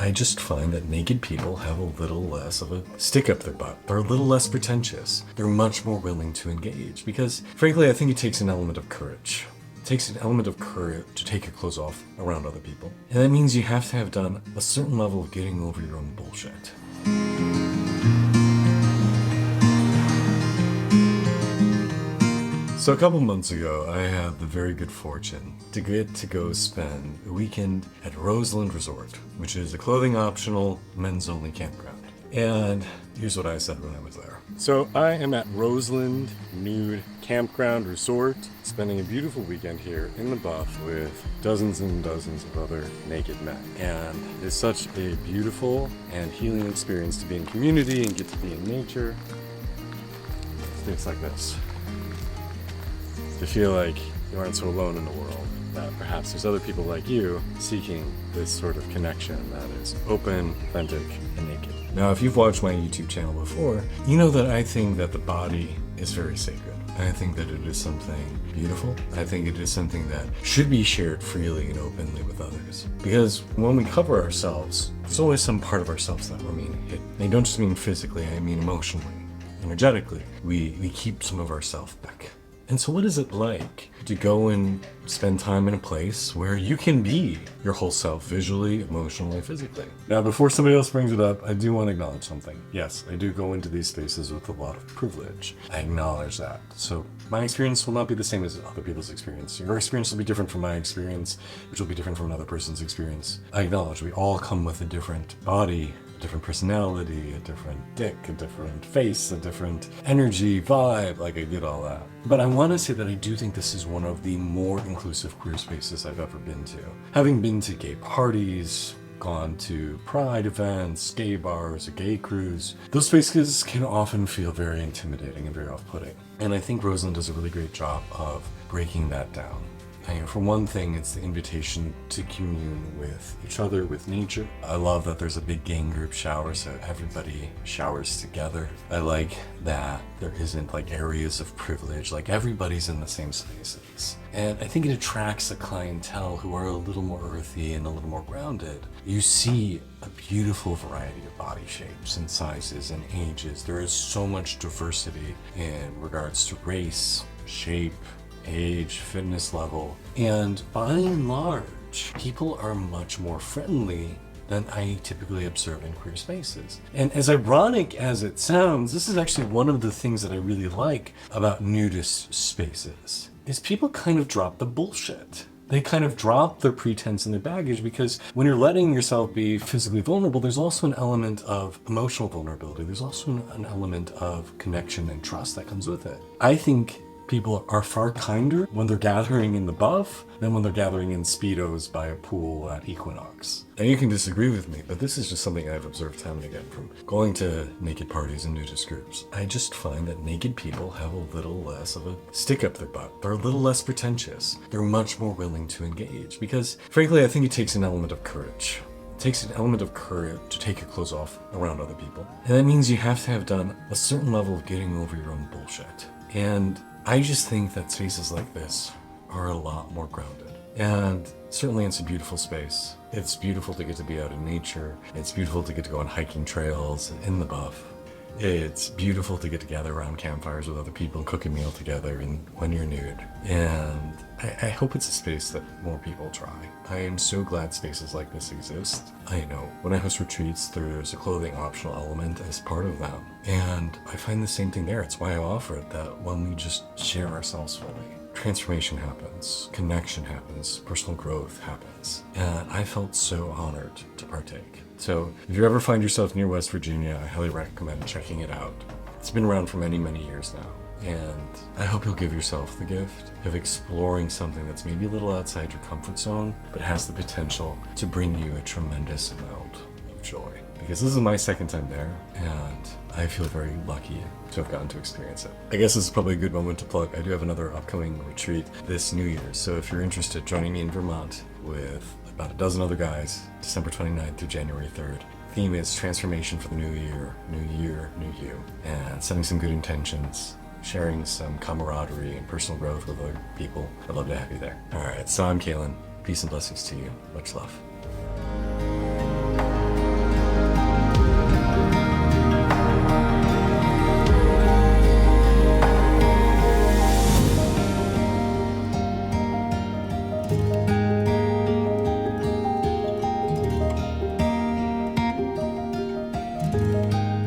I just find that naked people have a little less of a stick up their butt. They're a little less pretentious. They're much more willing to engage because, frankly, I think it takes an element of courage. It takes an element of courage to take your clothes off around other people. And that means you have to have done a certain level of getting over your own bullshit. So a couple months ago, I had the very good fortune to get to go spend a weekend at Roseland Resort, which is a clothing optional, men's only campground. And here's what I said when I was there. So I am at Roseland Nude Campground Resort, spending a beautiful weekend here in the Buff with dozens and dozens of other naked men. And it's such a beautiful and healing experience to be in community and get to be in nature. Things like this. To feel like you aren't so alone in the world, that perhaps there's other people like you seeking this sort of connection that is open, authentic, and naked. Now, if you've watched my YouTube channel before, you know that I think that the body is very sacred. I think that it is something beautiful. I think it is something that should be shared freely and openly with others. Because when we cover ourselves, there's always some part of ourselves that remain hidden. I don't just mean physically, I mean emotionally, energetically. We keep some of ourselves back. And so what is it like to go and spend time in a place where you can be your whole self visually, emotionally, physically? Now, before somebody else brings it up, I do want to acknowledge something. Yes, I do go into these spaces with a lot of privilege. I acknowledge that. So my experience will not be the same as other people's experience. Your experience will be different from my experience, which will be different from another person's experience. I acknowledge we all come with a different body, a different personality, a different dick, a different face, a different energy, vibe, like I get all that. But I want to say that I do think this is one of the more inclusive queer spaces I've ever been to. Having been to gay parties, gone to pride events, gay bars, a gay cruise, those spaces can often feel very intimidating and very off-putting. And I think Roseland does a really great job of breaking that down. For one thing, it's the invitation to commune with each other, with nature. I love that there's a big gang group shower, so everybody showers together. I like that there isn't like areas of privilege, like everybody's in the same spaces. And I think it attracts a clientele who are a little more earthy and a little more grounded. You see a beautiful variety of body shapes and sizes and ages. There is so much diversity in regards to race, shape, age, fitness level, and by and large, people are much more friendly than I typically observe in queer spaces. And as ironic as it sounds, this is actually one of the things that I really like about nudist spaces, is people kind of drop the bullshit. They kind of drop their pretense and their baggage, because when you're letting yourself be physically vulnerable, there's also an element of emotional vulnerability. There's also an element of connection and trust that comes with it. I think people are far kinder when they're gathering in the Buff than when they're gathering in Speedos by a pool at Equinox. And you can disagree with me, but this is just something I've observed time and again from going to naked parties and nudist groups. I just find that naked people have a little less of a stick up their butt. They're a little less pretentious. They're much more willing to engage because, frankly, I think it takes an element of courage. It takes an element of courage to take your clothes off around other people. And that means you have to have done a certain level of getting over your own bullshit. And I just think that spaces like this are a lot more grounded. And certainly it's a beautiful space. It's beautiful to get to be out in nature. It's beautiful to get to go on hiking trails in the Buff. It's beautiful to get to gather around campfires with other people and cook a meal together and when you're nude. And I hope it's a space that more people try. I am so glad spaces like this exist. I know when I host retreats, there's a clothing optional element as part of them. And I find the same thing there. It's why I offer it, that when we just share ourselves fully, transformation happens, connection happens, personal growth happens. And I felt so honored to partake. So if you ever find yourself near West Virginia, I highly recommend checking it out. It's been around for many, many years now. And I hope you'll give yourself the gift of exploring something that's maybe a little outside your comfort zone, but has the potential to bring you a tremendous amount of joy. Because this is my second time there, and I feel very lucky to have gotten to experience it. I guess this is probably a good moment to plug. I do have another upcoming retreat this New Year, so if you're interested, joining me in Vermont with about a dozen other guys, December 29th through January 3rd. Theme is transformation for the new year, new you, and setting some good intentions, sharing some camaraderie and personal growth with other people. I'd love to have you there. All right, so I'm Kaelan. Peace and blessings to you. Much love.